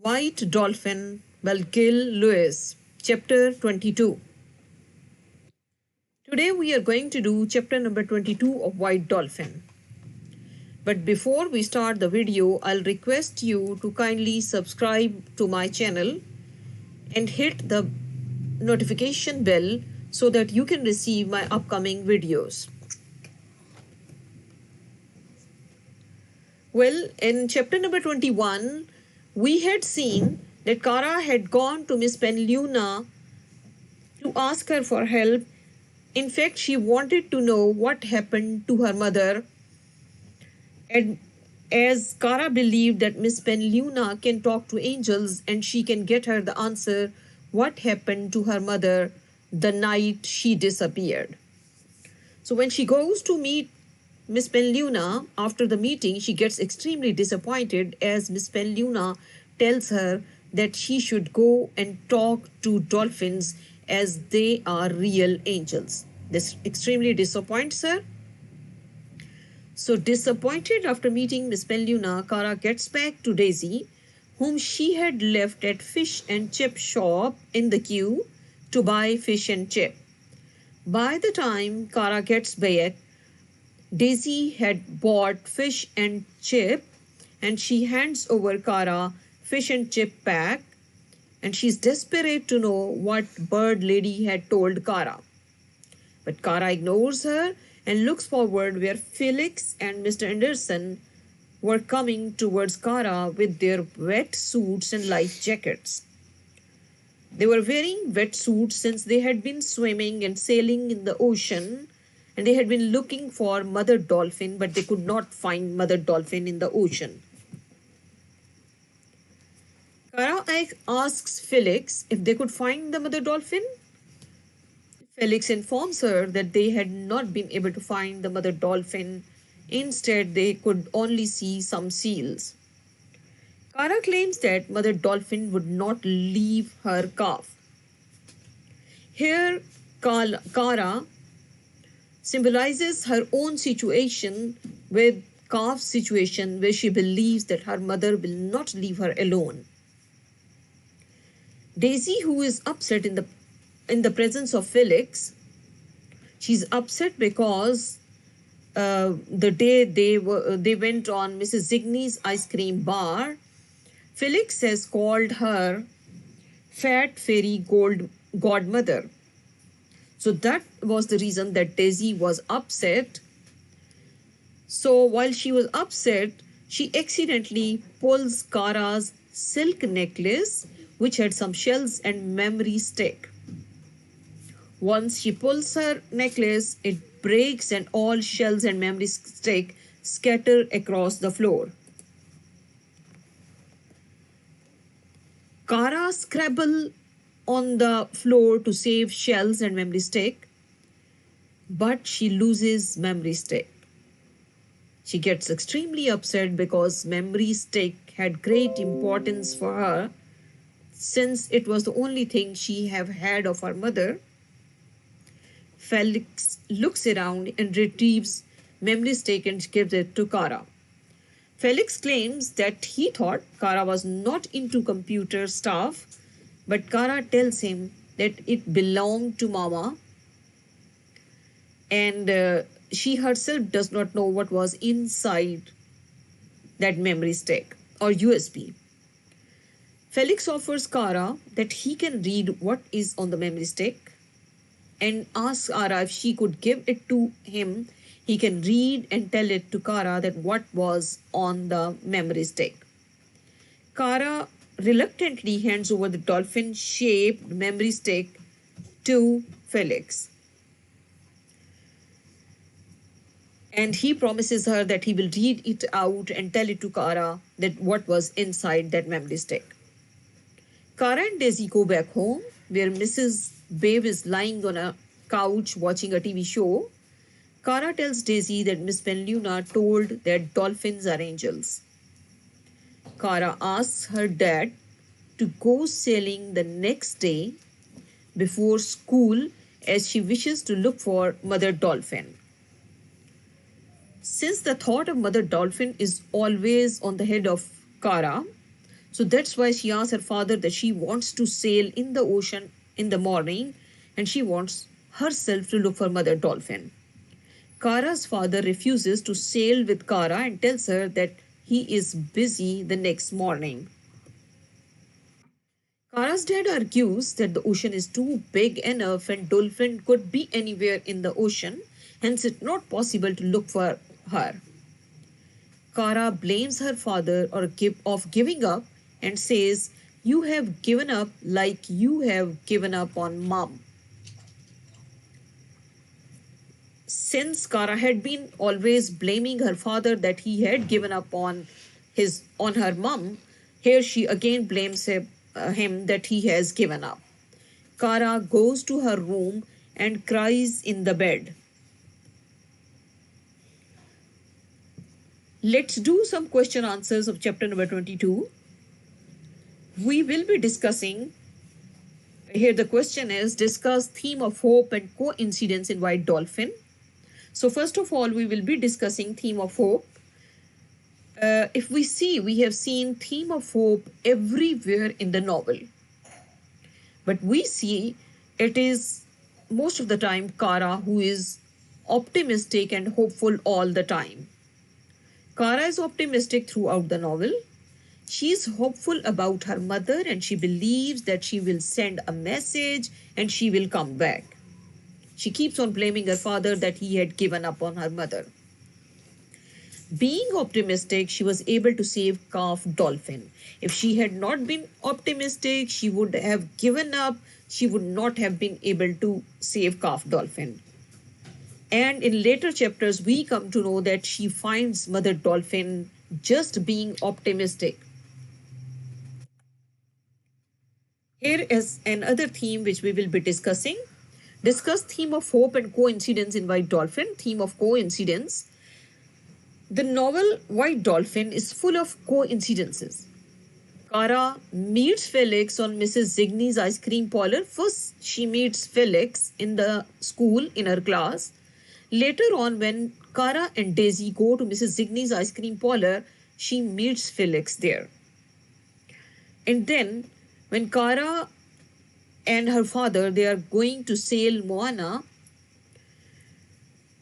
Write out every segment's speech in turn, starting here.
White Dolphin by Gil Lewis, Chapter 22. Today we are going to do chapter number 22 of White Dolphin. But before we start the video, I'll request you to kindly subscribe to my channel and hit the notification bell so that you can receive my upcoming videos. Well, in chapter number 21, we had seen that Kara had gone to Miss Penluna to ask her for help. In fact, she wanted to know what happened to her mother. And as Kara believed that Miss Penluna can talk to angels and she can get her the answer what happened to her mother the night she disappeared. So when she goes to meet Miss Penluna, after the meeting, she gets extremely disappointed as Miss Penluna tells her that she should go and talk to dolphins as they are real angels. This extremely disappoints her. So disappointed after meeting Miss Penluna, Kara gets back to Daisy, whom she had left at fish and chip shop in the queue to buy fish and chip. By the time Kara gets back, Daisy had bought fish and chip and she hands over Kara fish and chip pack and she's desperate to know what bird lady had told Kara. But Kara ignores her and looks forward where Felix and Mr. Anderson were coming towards Kara with their wet suits and life jackets. They were wearing wet suits since they had been swimming and sailing in the ocean, and they had been looking for Mother Dolphin, but they could not find Mother Dolphin in the ocean. Kara asks Felix if they could find the Mother Dolphin. Felix informs her that they had not been able to find the Mother Dolphin. Instead, they could only see some seals. Kara claims that Mother Dolphin would not leave her calf. Here, Kara symbolizes her own situation with calf's situation where she believes that her mother will not leave her alone. Daisy, who is upset in the presence of Felix, she's upset because the day they went on Mrs. Zigny's ice cream bar, Felix has called her fat fairy godmother. So that was the reason that Daisy was upset. So while she was upset, she accidentally pulls Kara's silk necklace, which had some shells and memory stick. Once she pulls her necklace, it breaks and all shells and memory stick scatter across the floor. Kara scrabbles on the floor to save shells and memory stick, but she loses memory stick. She gets extremely upset because memory stick had great importance for her since it was the only thing she had of her mother. Felix looks around and retrieves memory stick and gives it to Kara. Felix claims that he thought Kara was not into computer stuff, but Kara tells him that it belonged to Mama and she herself does not know what was inside that memory stick or USB. Felix offers Kara that he can read what is on the memory stick and asks Kara if she could give it to him. He can read and tell it to Kara that what was on the memory stick. Kara reluctantly hands over the dolphin-shaped memory stick to Felix. And he promises her that he will read it out and tell it to Kara that what was inside that memory stick. Kara and Daisy go back home where Mrs. Babe is lying on a couch watching a TV show. Kara tells Daisy that Miss Penluna told that dolphins are angels. Kara asks her dad to go sailing the next day before school as she wishes to look for Mother Dolphin. Since the thought of Mother Dolphin is always on the head of Kara, So that's why she asks her father that she wants to sail in the ocean in the morning and she wants herself to look for Mother Dolphin. Kara's father refuses to sail with Kara and tells her that he is busy the next morning. Kara's dad argues that the ocean is too big enough and Dolphin could be anywhere in the ocean, hence it's not possible to look for her. Kara blames her father of giving up and says, "You have given up like you have given up on mom." Since Kara had been always blaming her father that he had given up on her mom, here she again blames him that he has given up. Kara goes to her room and cries in the bed. Let's do some question answers of chapter number 22. We will be discussing, here the question is, discuss theme of hope and coincidence in White Dolphin. So first of all, we will be discussing theme of hope. If we see, we have seen theme of hope everywhere in the novel. But we see it is most of the time Kara who is optimistic and hopeful all the time. Kara is optimistic throughout the novel. She is hopeful about her mother and she believes that she will send a message and she will come back. She keeps on blaming her father that he had given up on her mother. Being optimistic, she was able to save Calf Dolphin. If she had not been optimistic, she would have given up. She would not have been able to save Calf Dolphin. And in later chapters, we come to know that she finds Mother Dolphin just being optimistic. Here is another theme which we will be discussing. Discuss theme of hope and coincidence in White Dolphin. Theme of coincidence. The novel White Dolphin is full of coincidences. Kara meets Felix on Mrs. Zigny's ice cream parlor. First, she meets Felix in the school in her class. Later on, when Kara and Daisy go to Mrs. Zigny's ice cream parlor, she meets Felix there. And then, when Kara and her father, they are going to sail Moana,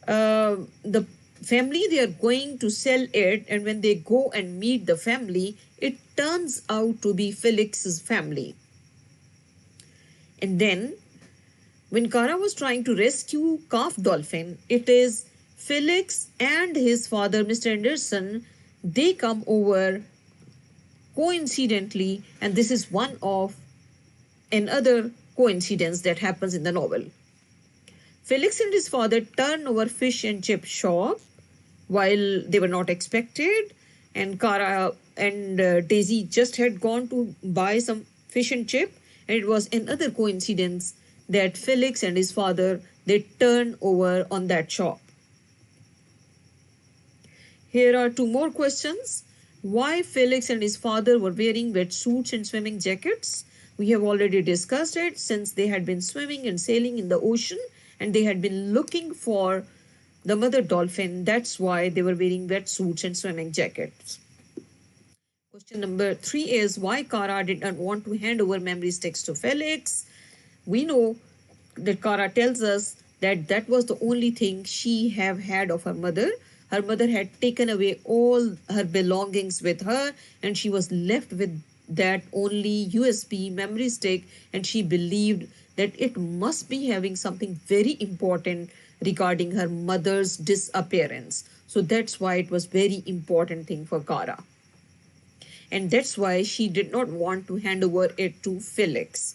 the family, they are going to sell it, and when they go and meet the family, it turns out to be Felix's family. And then, when Kara was trying to rescue Calf Dolphin, it is Felix and his father, Mr. Anderson, they come over coincidentally, and this is one of another coincidence that happens in the novel. Felix and his father turn over fish and chip shop while they were not expected, and Kara and Daisy just had gone to buy some fish and chip, and it was another coincidence that Felix and his father, they turn over on that shop. Here are two more questions. Why Felix and his father were wearing wetsuits and swimming jackets? We have already discussed it, since they had been swimming and sailing in the ocean and they had been looking for the Mother Dolphin. That's why they were wearing wetsuits and swimming jackets. Question number 3 is, why Kara did not want to hand over memory sticks to Felix? We know that Kara tells us that that was the only thing she have had of her mother. Her mother had taken away all her belongings with her and she was left with that only USB memory stick, and she believed that it must be having something very important regarding her mother's disappearance. So that's why it was very important thing for Kara. And that's why she did not want to hand over it to Felix.